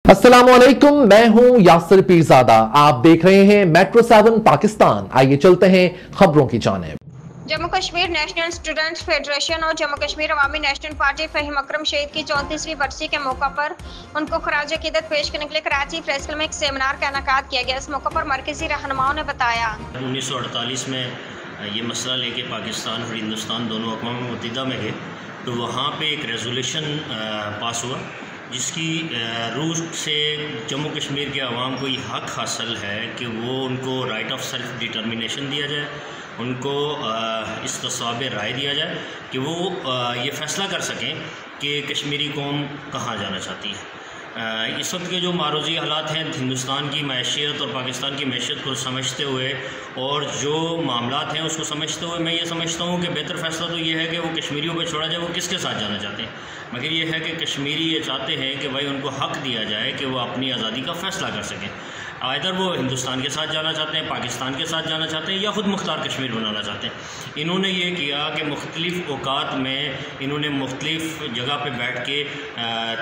अस्सलामुअलैकुम, मैं हूं यासिर पीरजादा। आप देख रहे हैं मेट्रो 7 पाकिस्तान। आइए चलते हैं खबरों की जानिब। Jammu Kashmir national students federation और जम्मू कश्मीर अवामी नेशनल पार्टी फहीम अकरम शहीद की 34वीं बरसी के मौका पर उनको खराज अकीदत पेश करने के लिए कराची प्रेस क्लब में एक सेमिनार का इनेकाद किया गया। इस मौके पर मरकजी रहनुमाओं ने बताया 1948 में ये मसला लेके पाकिस्तान और हिंदुस्तान दोनों अक़वाम मुत्तहिदा में गए, तो वहाँ पे एक रेजोल्यूशन पास हुआ जिसकी रूह से जम्मू कश्मीर के अवाम को ये हक़ हासिल है कि वो उनको राइट ऑफ सेल्फ डिटर्मिनेशन दिया जाए, उनको इस्तिसाब राय दिया जाए कि वो ये फ़ैसला कर सकें कि कश्मीरी कौम कहाँ जाना चाहती है। इस वक्त के जो मारूजी हालात हैं, हिंदुस्तान की मैशियत और पाकिस्तान की मैशियत को समझते हुए और जो मामलात हैं उसको समझते हुए मैं ये समझता हूँ कि बेहतर फ़ैसला तो ये है कि वो कश्मीरियों पर छोड़ा जाए, वो किसके साथ जाना चाहते हैं। मगर ये है कि कश्मीरी ये चाहते हैं कि भाई उनको हक़ दिया जाए कि वो अपनी आज़ादी का फ़ैसला कर सकें। आइदर वो हिंदुस्तान के साथ जाना चाहते हैं, पाकिस्तान के साथ जाना चाहते हैं या ख़ुद मुख्तार कश्मीर बनाना चाहते हैं। इन्होंने ये किया कि मुख्तलिफ़ औकात में इन्होंने मुख्तलिफ़ जगह पे बैठ के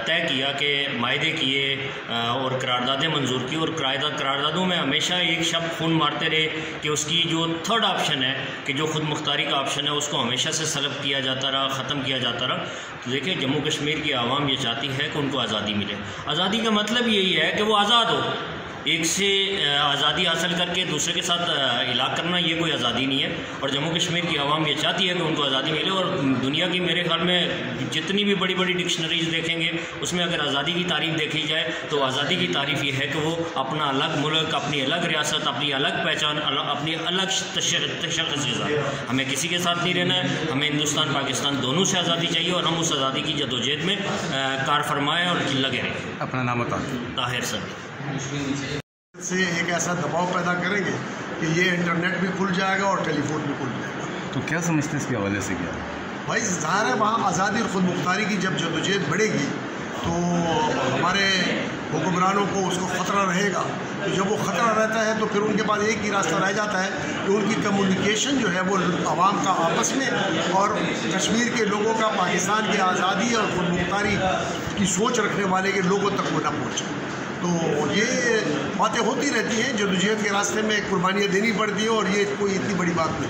तय किया कि मायदे किए और करारदादें मंजूर की, और करारदादों में हमेशा एक शब्द खून मारते रहे कि उसकी जो थर्ड ऑप्शन है कि जो ख़ुद मुख्तारी का ऑप्शन है उसको हमेशा से सलब किया जाता रहा, ख़त्म किया जाता रहा। तो देखिए, जम्मू कश्मीर की आवाम ये चाहती है कि उनको आज़ादी मिले। आज़ादी का मतलब यही है कि वो आज़ाद हो। एक से आज़ादी हासिल करके दूसरे के साथ इलाक़ करना ये कोई आज़ादी नहीं है। और जम्मू कश्मीर की आवाम ये चाहती है कि उनको आज़ादी मिले। और दुनिया की मेरे ख्याल में जितनी भी बड़ी बड़ी डिक्शनरीज देखेंगे उसमें अगर आज़ादी की तारीफ़ देखी जाए तो आज़ादी की तारीफ़ ये है कि वो अपना अलग मुल्क, अपनी अलग रियासत, अपनी अलग पहचान, अपनी अलग तशख़्ख़ुस। हमें किसी के साथ नहीं रहना है, हमें हिंदुस्तान पाकिस्तान दोनों से आज़ादी चाहिए और हम उस आज़ादी की जदोजहद में कार फरमाएँ और लगे रहें। अपना नाम बता। ताहिर सदी से एक ऐसा दबाव पैदा करेंगे कि ये इंटरनेट भी खुल जाएगा और टेलीफोन भी खुल जाएगा। तो क्या समझते इसके हवाले से क्या भाई ज़ाहिर है वहाँ आज़ादी और ख़ुद मुख्तारी की जब जदोजहद बढ़ेगी तो हमारे हुक्मरानों को उसको ख़तरा रहेगा। तो जब वो ख़तरा रहता है तो फिर उनके पास एक ही रास्ता रह जाता है कि उनकी कम्युनिकेशन जो है वो आवाम का आपस में और कश्मीर के लोगों का पाकिस्तान की आज़ादी और ख़ुद मुख्तारी की सोच रखने वाले के लोगों तक वो न पहुँचे। तो ये बातें होती रहती हैं, जदोजहद के रास्ते में कुर्बानियाँ देनी पड़ती हैं और ये कोई इतनी बड़ी बात नहीं।